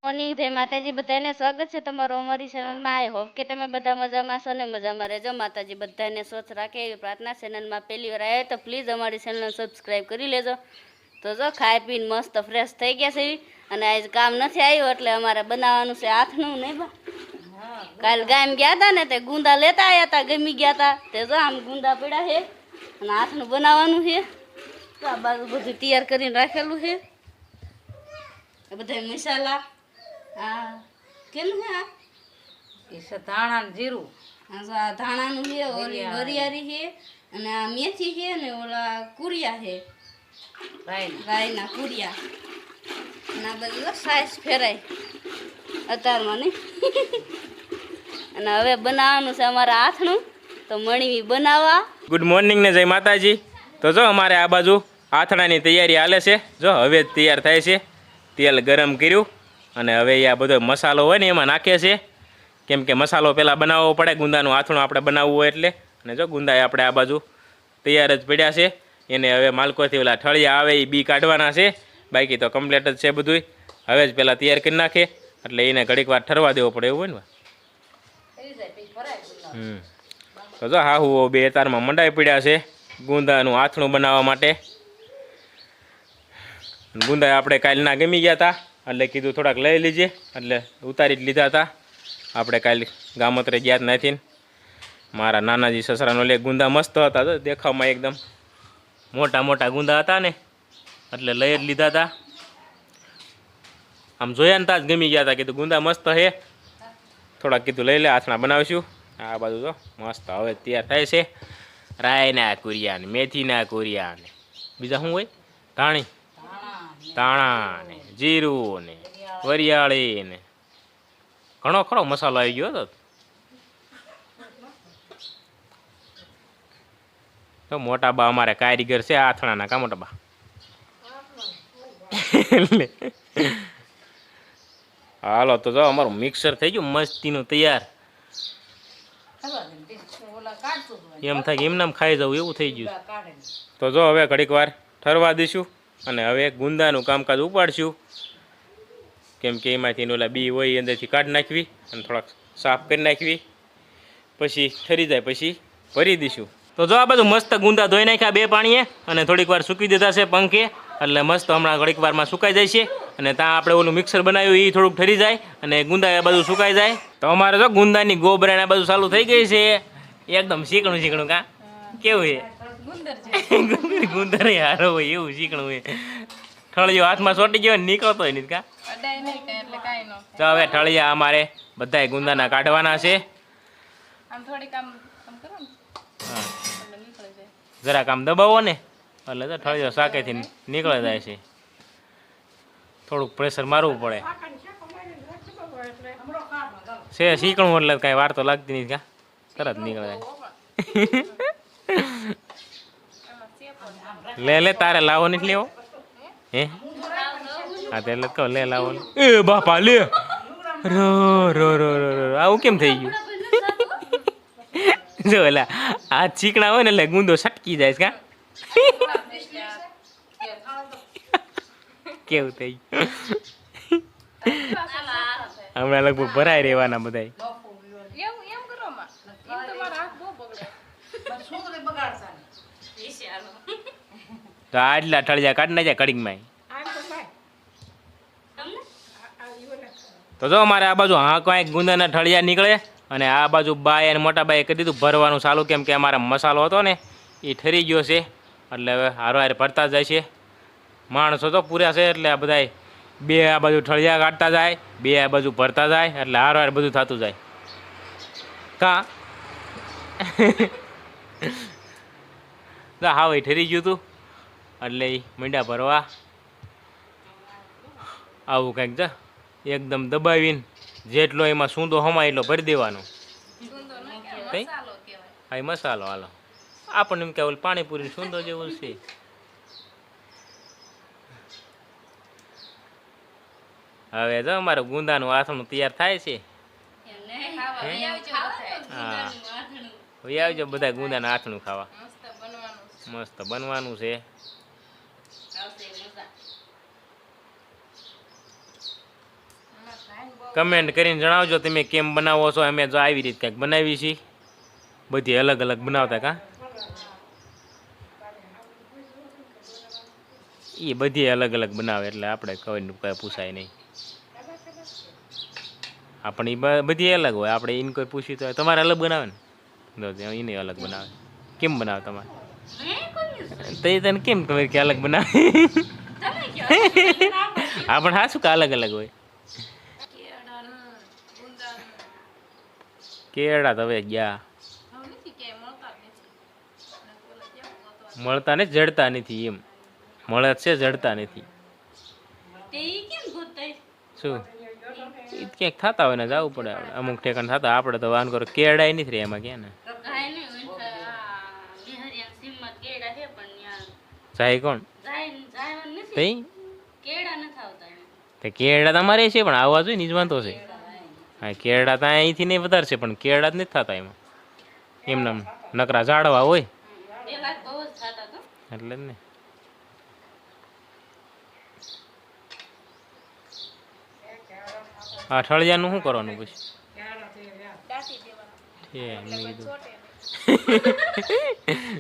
Morning જય માતાજી બધાને સ્વાગત છે તમારું અમારી ચેનલમાં. આઈ હોપ કે તમે બધા મજામાં છો ને મજામાં રહેજો. માતાજી બધાને સ્વચ્છ રાખે એવી પ્રાર્થના. ચેનલમાં પહેલી વાર આવ્યા તો પ્લીઝ અમારી ચેનલ સબસ્ક્રાઈબ કરી લેજો. તો જો ખાઈ પીને મસ્ત ફ્રેશ થઈ ગયા છે અને આજ કામ નથી આવ્યું એટલે અમારે બનાવવાનું છે આથનું. નહીં બા કાલ ગામ ગયા હતા ને તે ગુંદા લેતા આવ્યા હતા, ગમી ગયા હતા તે જો આમ ગુંદા પડ્યા છે અને આથનું બનાવવાનું છે. તો આ બાજુ બધું તૈયાર કરીને રાખેલું છે. બધા મસાલા આ કેનું હે આ એ ધાણા ને જીરું. આ ધાણાનું છે, ઓલી વરિયાળી છે અને આ મેથી છે ને ઓલા કુરિયા છે, રાયના કુરિયા. અને આ બધું સાઈઝ ફેરાય અત્યારમાં નહીં. અને હવે બનાવવાનું છે અમારે આથણું. તો મણવી બનાવવા. ગુડ મોર્નિંગ ને જય માતાજી. તો જો અમારે આ બાજુ આથણાની તૈયારી હાલે છે. જો હવે જ તૈયાર થાય છે. તેલ ગરમ કર્યું અને હવે આ બધો મસાલો હોય ને એમાં નાખે છે, કેમ કે મસાલો પહેલાં બનાવવો પડે. ગુંદાનું આથણું આપણે બનાવવું હોય એટલે. અને જો ગુંદા આપણે આ બાજુ તૈયાર જ પડ્યા છે. એને હવે માલકોથી ઓલા ઠળિયા આવે એ બી કાઢવાના છે, બાકી તો કમ્પ્લીટ જ છે બધું. હવે જ પહેલાં તૈયાર કરી નાખે એટલે એને ઘડીક વાર ઠરવા દેવો પડે એવું હોય ને. તો જો હાહુ બે તારમાં મંડાઈ પડ્યા છે ગુંદાનું આથણું બનાવવા માટે. ગુંદા આપણે કાલ ના ગમી ગયા હતા એટલે કીધું થોડાક લઈ લીજે, એટલે ઉતારી જ લીધા હતા. આપણે કાલે ગામત્રે ગયા જ નથી. મારા નાનાજી સસરાનો લે ગુંદા મસ્ત હતા, તો દેખાવમાં એકદમ મોટા મોટા ગુંદા હતા ને એટલે લઈ જ લીધા હતા. આમ જોયા ને તા જ ગમી ગયા હતા. કીધું ગુંદા મસ્ત હે, થોડાક કીધું લઈ લે, આથણા બનાવીશું. આ બાજુ તો મસ્ત હવે તૈયાર થાય છે. રાયના કુરિયા ને મેથીના કુરિયા ને બીજા શું હોય, ધાણા ને જીરું ને વરિયાળી ને ઘણો ખરો મસાલો આવી ગયો હતો. તો મોટા બા અમારે કારીગર છે આથણાના. કા મોટા બા હાલો તો જો અમારું મિક્સર થઈ ગયું મસ્તીનું તૈયાર. એમ થાય કે એમને ખાઈ જવું એવું થઈ ગયું. તો જો હવે ઘડીક વાર ઠરવા દઈશું અને હવે ગુંદાનું કામકાજ ઉપાડશું, કેમ કે એમાંથી ઓલા બી હોય અંદરથી કાઢી નાખવી અને થોડાક સાફ કરી નાખવી, પછી ઠરી જાય પછી ભરી દઈશું. તો જો આ બધું મસ્ત ગુંદા ધોઈ નાખ્યા બે પાણીએ અને થોડીક વાર સૂકી દીધા છે પંખે, એટલે મસ્ત હમણાં ઘડીક વારમાં સુકાઈ જાય છે. અને ત્યાં આપણે ઓલું મિક્સર બનાવ્યું એ થોડુંક ઠરી જાય અને ગુંદા એ બધું સુકાઈ જાય. તો અમારે જો ગુંદાની ગોબરાને આ બધું ચાલુ થઈ ગઈ છે, એકદમ શીકણું શીકણું. કા કેવું છે ગુંદર હારો હોય એવું શીકણું હોય. ઠળિયો હાથમાં ચોટી ગયો નીકળતો હોય નહીં. કા તો હવે ઠળિયા અમારે બધા ગુંદાના કાઢવાના છે. જરાક આમ દબાવો ને એટલે તો ઠળિયો શાકેથી નીકળી જાય છે. થોડુંક પ્રેશર મારવું પડે છે. શીકણું એટલે કાંઈ વાર તો લાગતી નહીં. કા તરત નીકળી જાય. લે તારે લાવો નથી લેવો હે? હા તો એટલે કહો લે લાવો. એ બાપા લે, રો રો રો રો આવું કેમ થઈ ગયું? જો એલા આ ચીકણા હોય ને એટલે ગુંદો સટકી જાય. કા કેવું થઈ ગયું? હમણાં લગભગ ભરાઈ રહેવાના બધા. તો આટલા ઠળિયા કાઢી નાખ્યા કડીકમાં. તો જો અમારે આ બાજુ હા કાંઈક ગુંદાના ઠળિયા નીકળે અને આ બાજુ બાય અને મોટા બાએ કરી દીધું ભરવાનું ચાલુ, કેમ કે અમારા મસાલો હતો ને એ ઠરી ગયો છે એટલે હવે હારો હારે ભરતા જાય છે. માણસો તો પૂરા છે એટલે આ બધા બે આ બાજુ ઠળિયા કાઢતા જાય, બે આ બાજુ ભરતા જાય એટલે હારો હારે બધું થતું જાય. કા હા ભાઈ ઠરી ગયું હતું એટલે એ મીંડા ભરવા આવું કંઈક જા એકદમ દબાવીને જેટલો એમાં સૂંદો હમાય એટલો ભરી દેવાનો. કઈ હા મસાલો હાલો આપણને એમ કે ઓલું પાણીપુરી સૂંદો જેવું છે. હવે તો અમારું ગુંદાનું આથણું તૈયાર થાય છે. હા હવે આવજો બધા ગુંદાના આથણું ખાવા. મસ્ત બનવાનું છે. કમેન્ટ કરીને જણાવજો તમે કેમ બનાવો છો. અમે જો આવી રીતે કંઈક બનાવી છીએ, બધી અલગ અલગ બનાવતા કા એ બધી અલગ અલગ બનાવે એટલે આપણે કોઈને કોઈ પૂછાય નહીં. આપણે બધી અલગ હોય, આપણે એને કોઈ પૂછ્યું તો તમારે અલગ બનાવે ને, તો એને અલગ બનાવે. કેમ બનાવે તમારે? તો એ તને કેમ ખબર કે અલગ બનાવે? હા પણ હા શું કે અલગ અલગ હોય? કેળા તો હવે ગયા મળતા ને જડતા નથી એમ. મળે છે જડતા નથી. શું ક્યાંક થતા હોય ને જવું પડે આપણે અમુક ઠેકાણ થતા. આપણે તો વાન કરો કેળાય નથી રે એમાં ક્યાં ને જાય કોણ તે કેળા તમારે છે પણ આવવા જોઈએ નિજવાન તો છે. હા કેળા તો અહીંથી નહીં વધારે છે પણ કેળા જ નથી થતા એમાં. એમને નકરા ઝાડવા હોય એટલે જ ને. હા ઠળિયાનું શું કરવાનું પછી?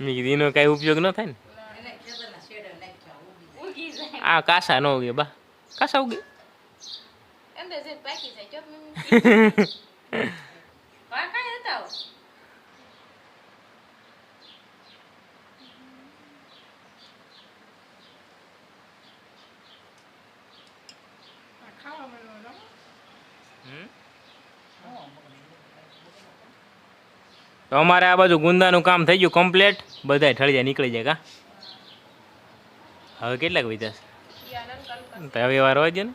મેં કીધું એનો કાંઈ ઉપયોગ ન થાય ને. આ કાસા ન ઉગે બા, કાસા ઉગે. તો અમારે આ બાજુ ગુંદાનું કામ થઈ ગયું કમ્પ્લીટ. બધા ઠળિયા નીકળી જાય કા. હવે કેટલાક વિધા છે? હવે વાર હોય ને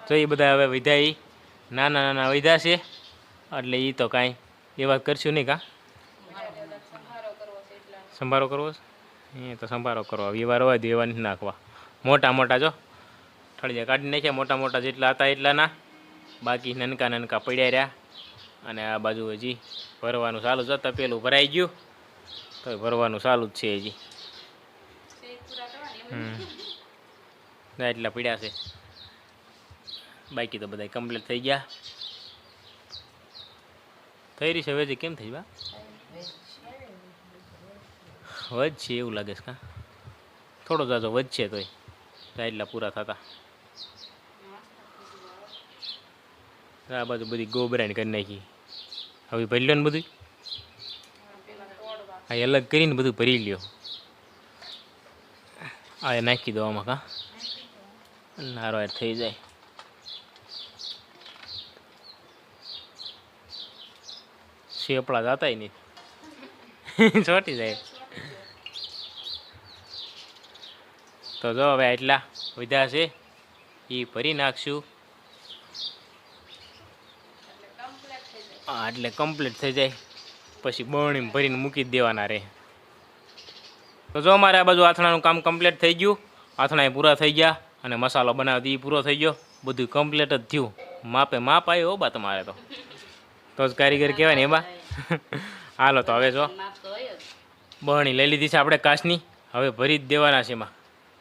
તો એ બધા હવે વિધા એ નાના નાના વિધા છે એટલે એ તો કાંઈ એ વાત કરશું નહીં કા. સંભારો કરવો છે એ તો સંભારો કરવો. વ્યવહાર હોય તો વ્યવહાર નથી નાખવા. મોટા મોટા જો ઠળિયા કાઢી નાખ્યા, મોટા મોટા જેટલા હતા એટલાના. બાકી નનકા નનકા પડ્યા રહ્યા. અને આ બાજુ હજી ભરવાનું ચાલુ જ હતા. પેલું ભરાઈ ગયું તો ભરવાનું ચાલુ જ છે હજી. એટલા પીડ્યા છે. બાકી તો બધા કમ્પ્લીટ થઈ ગયા. થઈ રહી છે હવે કેમ થઈ બા વધશે એવું લાગે છે કા. થોડો જાજો વધશે તોય એટલા પૂરા થતા. આ બાજુ બધી ગોબરાણી કરી નાખી. હવે ભરી લો ને બધું. આ અલગ કરીને બધું ભરી લ્યો. આ નાખી દો આમાં કા નારો થઈ જાય. શેપડા જતા નહીં ચોટી જાય. તો જો હવે એટલા વધ્યા છે એ ભરી નાખશું. હા એટલે કમ્પ્લીટ થઈ જાય પછી બરણીમાં ભરીને મૂકી જ દેવાના રહે. તો જો અમારે આ બાજુ આથણાનું કામ કમ્પ્લીટ થઈ ગયું. આથણા પૂરા થઈ ગયા અને મસાલો બનાવતી એ પૂરો થઈ ગયો. બધું કમ્પ્લીટ જ થયું. માપે માપ આવ્યો હો બા તમારે તો જ કારીગર કહેવાય ને એ બા. હાલો તો હવે જો બરણી લઈ લીધી છે આપણે કાચની. હવે ભરી જ દેવાના છે એમાં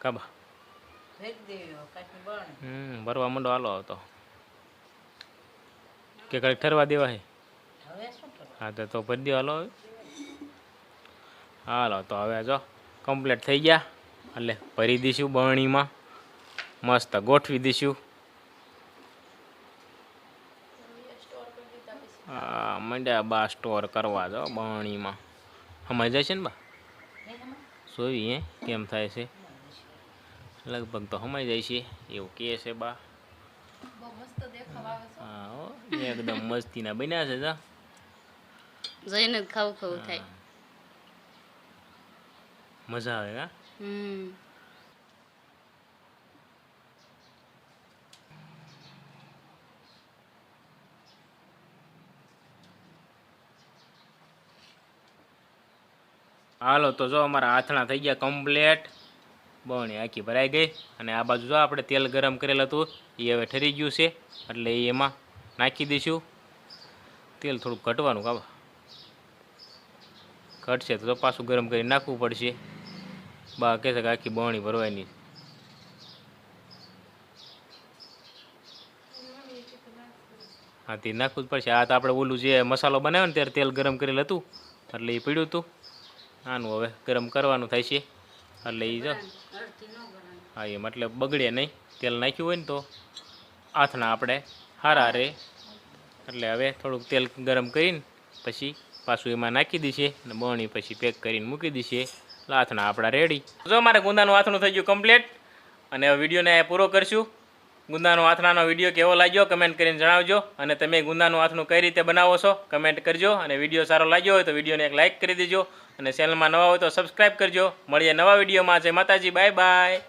કાબા. ભરવા માંડો હાલો તો કે કઈ ઠરવા દેવા છે. હા તો ભરી દો હાલો હવે. હાલો તો હવે જો કમ્પ્લીટ થઈ ગયા એટલે ભરી દઈશું બરણીમાં. મસ્ત ગોઠવી દઈશું. હા મંડ્યા બા સ્ટોર કરવા જો બરણીમાં. સમજ જાય છે ને બા જોઈ કેમ થાય છે. લગભગ તો સમાઈ જાય છે એવું કહે છે બા. હા એકદમ મસ્તીના બન્યા છે. જોઈને ખાવું ખાવું થાય. મજા આવે હા. હાલો તો જો અમારા આથણા થઈ ગયા કમ્પ્લેટ. બરણી આખી ભરાઈ ગઈ. અને આ બાજુ જો આપણે તેલ ગરમ કરેલું હતું એ હવે ઠરી ગયું છે એટલે એમાં નાખી દઈશું. તેલ થોડુંક ઘટવાનું કાબા. ઘટશે તો પાછું ગરમ કરી નાખવું પડશે. બા કહે છે કે આખી બરણી ભરવાની. હા તે નાખવું જ પડશે. આ તો આપણે ઓલું જે મસાલો બનાવ્યો ને ત્યારે તેલ ગરમ કરેલું હતું એટલે એ પડ્યું હતું. આનું હવે ગરમ કરવાનું થાય છે એટલે એ જો હા એમ એટલે બગડે નહીં. તેલ નાખ્યું હોય ને તો હાથના આપણે હારા રહે. એટલે હવે થોડુંક તેલ ગરમ કરીને પછી પાછું એમાં નાખી દઈશે અને બણી પછી પેક કરીને મૂકી દઈશે. એટલે હાથના આપણા રેડી. જો મારે ગુંદાનું હાથનું થઈ ગયું કમ્પ્લીટ અને હવે વિડીયોને પૂરો કરશું. ગુંદાનો આથણાનો વિડીયો કેવો લાગ્યો કમેન્ટ કરીને જણાવજો. અને તમે ગુંદાનું આથણું કઈ રીતે બનાવો છો કમેન્ટ કરજો. અને વિડીયો સારો લાગ્યો હોય તો વિડીયોને એક લાઇક કરી દેજો. અને ચેનલમાં નવા હોય તો સબસ્ક્રાઈબ કરજો. મળીએ નવા વિડીયોમાં. જય માતાજી. Bye bye.